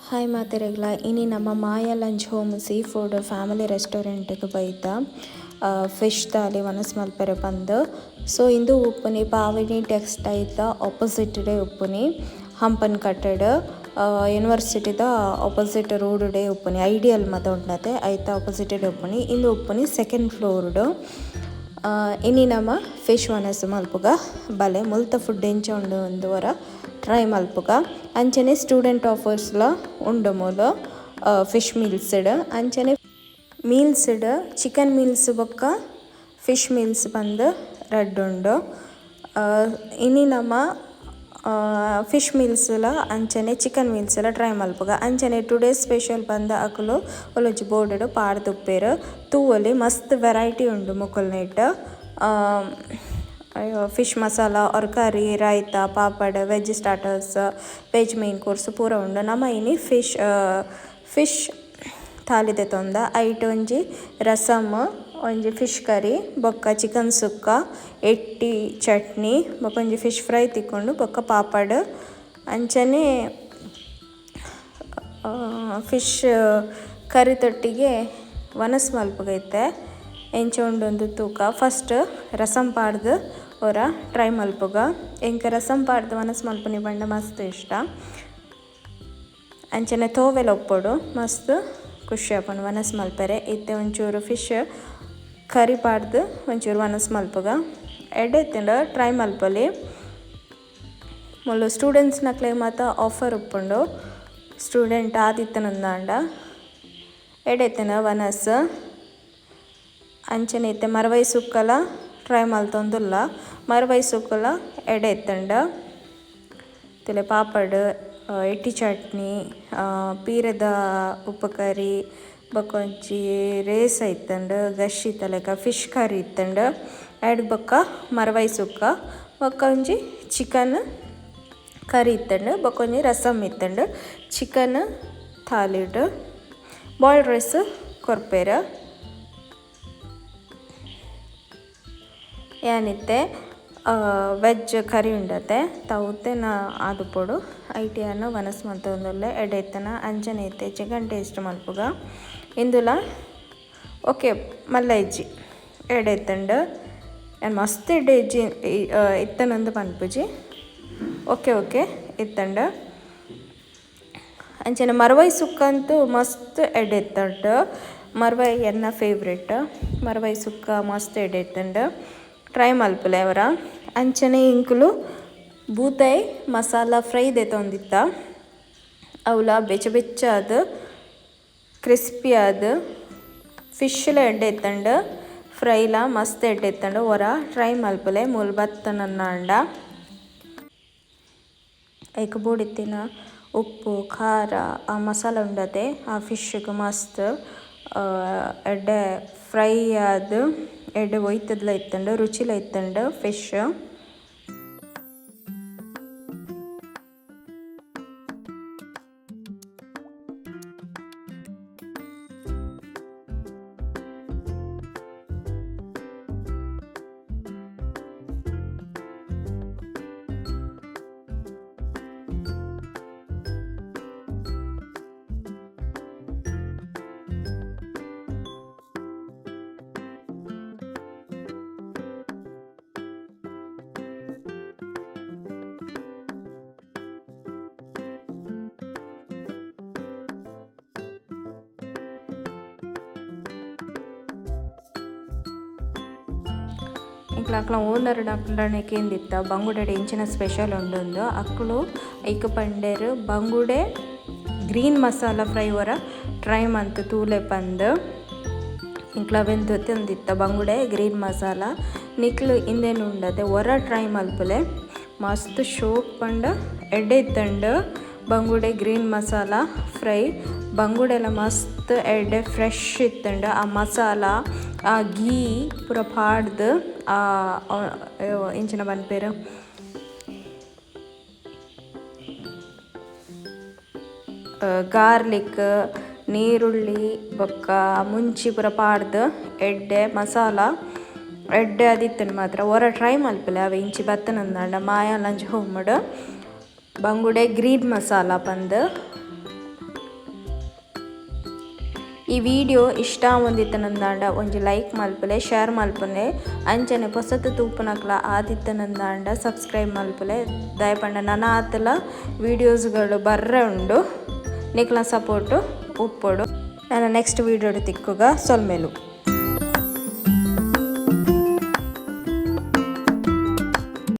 Hi ಮಾತೆರೆಗ್ಲ ಇನಿ ನಮ್ಮ Maya lunch home sea food family ರೆಸ್ಟೋರೆಂಟ್ಗೆ ಬೈತ ಫಿಶ್ ತಾಲಿ ವನಸ್ ಮಲ್ಪೆರೆ ಪಂದ್ ಸೊ ಇಂದು ಉಪ್ಪುನಿ ಪಾವಿನಿ ಟೆಕ್ಸ್ಟೈಲ್ದ ಆಪೋಸಿಟ್ ಉಪ್ಪುನಿ ಹಂಪನ್ ಕಟ್ಟಡ್ ಯೂನಿವರ್ಸಿಟಿದ ಆಪೋಸಿಟ್ ರೋಡ್ ಉಪ್ಪುನಿ ಐಡಿಯಲ್ ಮತ ಉಂಡತೆ ಐತ ಆಪೋಸಿಟ್ ಉಪ್ಪುನಿ ಇಂದು ಉಪ್ಪುನಿ ಸೆಕೆಂಡ್ ಫ್ಲೋರ್ಡ್ ಇನಿ ನಮ್ಮ ಫಿಶ್ ವನಸ್ ಮಲ್ಪುಗ ಬಲೆ ಮುಲ್ತ ಫುಡ್ ಎಂಚ ಉಂಡು ಒಂದುವರ ಟ್ರೈ ಮಲ್ಪುಗ ಅಂಚನೆ ಸ್ಟೂಡೆಂಟ್ ಆಫರ್ಸ್ಲ ಉಂಡು ಮೂಲು ಫಿಶ್ ಮೀಲ್ಸ್ಡ್ ಅಂಚನೆ ಮೀಲ್ಸ್ಡ್ ಚಿಕನ್ ಮೀಲ್ಸ್ ಬೊಕ್ಕ ಫಿಶ್ ಮೀಲ್ಸ್ ಬಂದು ರಡ್ಡ್ ಉಂಡು ಇನಿ ನಮ್ಮ ಫಿಶ್ ಮೀಲ್ಸ್ಲ ಅಂಚನೆ ಚಿಕನ್ ಮೀಲ್ಸ್ಲ ಟ್ರೈ ಮಲ್ಪುಗ ಅಂಚನೆ ಟುಡೇ ಸ್ಪೆಷಲ್ ಬಂದ ಅಕುಲು ಒಲೊಂಜಿ ಬೋರ್ಡ್ ಪಾಡ್ದುಪ್ಪೆರ್ ತೂವೊಲಿ ಮಸ್ತ್ ವೆರೈಟಿ ಉಂಡು ಮುಕುಲ್ನೆಟ್ ಫಿಶ್ ಮಸಾಲ और curry raita papad veg starters veg main course ಪೂರ ಉಂಡು ನಮ ಇನಿ ಫಿಶ್ ಥಾಲಿ ದೆತೊಂದ ಐಟ್ ಒಂಜಿ ರಸಮ್ ಒಂಜಿ ಫಿಶ್ ಕರಿ ಬೊಕ್ಕ ಚಿಕನ್ ಸುಕ್ಕ ಎಟ್ಟಿ ಚಟ್ನಿ ಬೊಕ್ಕ ಒಂಜಿ ಫಿಶ್ ಫ್ರೈ ತಿಕ್ಕೊಂಡು ಬೊಕ್ಕ ಪಾಪಡ್ ಅಂಚನೆ ಫಿಶ್ ಕರಿ ತೊಟ್ಟಿಗೆ ವನಸ್ ಮಲ್ಪುಗೈತೆ ಎಂಚ ಉಂಡೊಂದು ತೂಕ ಫಸ್ಟ್ ರಸಂ ಪಾಡ್ದು ಒರ ಟ್ರೈ ಮಲ್ಪುಗ ಎಂಕ ರಸಂ ಪಾಡ್ದು ವನಸ್ ಮಲ್ಪುನಿ ಪಂಡ ಮಸ್ತ್ ಇಷ್ಟ ಅಂಚನೆ ತೋವೆಲ ಒಪ್ಪೊಡು ಮಸ್ತ್ ಖುಷಿ ಆಪುಂಡು ವನಸ್ ಮಲ್ಪೆರೆ ಇತ್ತೆ ಒಂಚೂರು ಫಿಶ್ ಕರಿ ಪಾಡ್ದು ಒಂಚೂರು ವನಸ್ ಮಲ್ಪುಗ ಎಡ್ಡೆತ್ತಿಂಡ ಟ್ರೈ ಮಲ್ಪೊಲಿ ಮುಳ್ಳು ಸ್ಟೂಡೆಂಟ್ಸ್ನಕ್ಲೆ ಮಾತ ಆಫರ್ ಉಪ್ಪುಂಡು ಸ್ಟೂಡೆಂಟ್ ಆದಿತ್ತನಂದಾಂಡ ಎಡ್ಡೆತ್ತಿನ ವನಸ್ ಅಂಚನೆ ಇತ್ತೆ ಮರವೈ ಸುಕ್ಕಲ ಟ್ರೈ ಮಲ್ತೊಂದುಲ್ಲ ಮರವೈ ಸುಕ್ಕಲ ಎಡೆ ಎತ್ತಂಡ ತಿಲೆ ಪಾಪಡ್ ಎಟ್ಟಿ ಚಟ್ನಿ ಪೀರದ ಉಪ್ಪು ಕರಿ ಬೊಕೊಂಜಿ ರೇಸ್ ಇತ್ತಂಡು ಗಶಿ ತಲೆಕ ಫಿಶ್ ಕರಿ ಇತ್ತಂಡು ಎಡ್ ಬೊಕ್ಕ ಮರವೈ ಸುಕ್ಕ ಬೊಕ್ಕ ಒಂಜಿ ಚಿಕನ್ ಕರಿ ಇತ್ತಂಡು ಬೊಕೊಂಜಿ ರಸಮ್ ಇತ್ತಂಡು ಚಿಕನ್ ಥಾಲಿಡ್ ಬಾಯ್ಲ್ಡ್ ರೈಸ್ ಕೊರ್ಪೆರ ಏನಿತ್ತೆ ವೆಜ್ ಕರಿ ಉಂಡತೆ ತವುತ್ತೆ ನಾ ಆದುಪೊಡು ಐಟಿಯನ್ನು ವನಸ್ ಮಲ್ತೊಂದುಲ್ಲೆ ಎಡೆತ್ತನ ಅಂಚನೆ ಇತ್ತೆ ಚಿಕನ್ ಟೇಸ್ಟ್ ಮಲ್ಪುಗ ಇಂದುಲ ಓಕೆ ಮಲ್ಲ ಇಜ್ಜಿ ಎಡೆತ್ತಂಡು ಏನು ಮಸ್ತ್ ಎಡ್ಡೆ ಇಜ್ಜಿ ಇತ್ತನಂದು ಪನ್ಪುಜಿ ಓಕೆ ಇತ್ತಂಡು ಅಂಚನೆ ಮರವೈ ಸುಕ್ಕಂತೂ ಮಸ್ತ್ ಎಡೆತ್ತಂಡು ಮರವೈ ಎನ್ನ ಫೇವ್ರೆಟ್ ಮರವೈ ಸುಕ್ಕ ಮಸ್ತ್ ಎಡೆತ್ತಂಡು ಟ್ರೈ ಮಲ್ಪುಲೆ ಅವರ ಅಂಚನೆ ಇಂಕುಲು ಬೂತಾಯಿ ಮಸಾಲ ಫ್ರೈ ದೆತೊಂದಿತ್ತ ಅವಲ ಬೆಚ್ಚ ಅದು ಕ್ರಿಸ್ಪಿ ಅದು ಫಿಶ್ಲ ಎಡ್ಡೆ ಎತ್ತಂಡು ಫ್ರೈಲ ಮಸ್ತ್ ಎಡ್ಡೆ ಎತ್ತಂಡು ಹೊರ ಟ್ರೈ ಮಲ್ಪುಲೆ ಮೂಲ್ ಬತ್ತನನ್ನಾಂಡ ಐಕ್ ಬೂಡಿತ್ತಿನ ಉಪ್ಪು ಖಾರ ಆ ಮಸಾಲ ಉಂಡತೆ ಆ ಫಿಶ್ಗೆ ಮಸ್ತ್ ಎಡ್ಡೆ ಫ್ರೈ ಆದು ಎಡ್ಡೆ ಒಯ್ತದ್ಲ ಇತ್ತಂಡು ರುಚಿಲ ಇತ್ತಂಡು ಫಿಶ್ ಇಂಕ್ಲ ಓನರ್ ಡಾಕ್ಟರ್ನಕ್ಕೆ ಎಂದಿತ್ತ ಬಂಗುಡೆ ಇಂಚಿನ ಸ್ಪೆಷಲ್ ಉಂಡೊಂದು ಅಕ್ಕಳು ಐಕ್ ಪಂಡೇರು ಬಂಗುಡೆ ಗ್ರೀನ್ ಮಸಾಲ ಫ್ರೈ ವರ ಟ್ರೈ ಮಂತ್ ತೂಲೆ ಪಂದು ಇಂಕ್ಲ ಬೆಂದು ತಂದಿತ್ತ ಬಂಗುಡೆ ಗ್ರೀನ್ ಮಸಾಲ ನಿಕ್ಲು ಇಂದೇನು ಉಂಡದೆ ಹೊರ ಟ್ರೈ ಮಲ್ಪುಲೆ ಮಸ್ತ್ ಶೋಕ್ ಪಂಡ ಎಡ್ಡೆ ಇತ್ತಂಡು ಬಂಗುಡೆ ಗ್ರೀನ್ ಮಸಾಲ ಫ್ರೈ ಬಂಗುಡೆಲ ಮಸ್ತ್ ಎಡ್ಡೆ ಫ್ರೆಶ್ ಇತ್ತಂಡು ಆ ಮಸಾಲ ಆ ಗೀ ಪೂರ ಪಾಡ್ದು ಇಂಚಿನ ಬನ್ಪೇರು ಗಾರ್ಲಿಕ್ ನೀರುಳ್ಳಿ ಬೊಕ್ಕ ಮುಂಚಿ ಪೂರ ಪಾಡ್ದು ಎಡ್ಡೆ ಮಸಾಲ ಎಡ್ಡೆ ಅದಿತ್ತನು ಮಾತ್ರ ಹೊರ ಟ್ರೈ ಮಲ್ಪಲೆ ಅವ ಇಂಚಿ ಬತ್ತನಂದಾಂಡ ಮಾಯಾ ಲಂಚ್ ಹೋಮಡ್ ಬಂಗುಡೆ ಗ್ರೀನ್ ಮಸಾಲ ಪಂದ್ ಈ ವಿಡಿಯೋ ಇಷ್ಟ ಹೊಂದಿತ್ತನಂದಾಂಡ ಒಂಜಿ ಲೈಕ್ ಮಲ್ಪಲೆ ಶೇರ್ ಮಲ್ಪನೆ ಅಂಚನೆ ಹೊಸತು ತೂಪುನಕ್ಲ ಆದಿತ್ತನಂದಾಂಡ ಸಬ್ಸ್ಕ್ರೈಬ್ ಮಲ್ಪಲೆ ದಯಪಂಡ ನನ್ನ ಆತಲ ವೀಡಿಯೋಸ್ಗಳು ಬರ್ರೆ ಉಂಡು ನಿಕ್ಲ ಸಪೋರ್ಟು ಉಪ್ಪೊಡು. ನನ್ನ ನೆಕ್ಸ್ಟ್ ವೀಡಿಯೋಡು ತಿಕ್ಕುಗ ಸೊಲ್ಮೆಲು.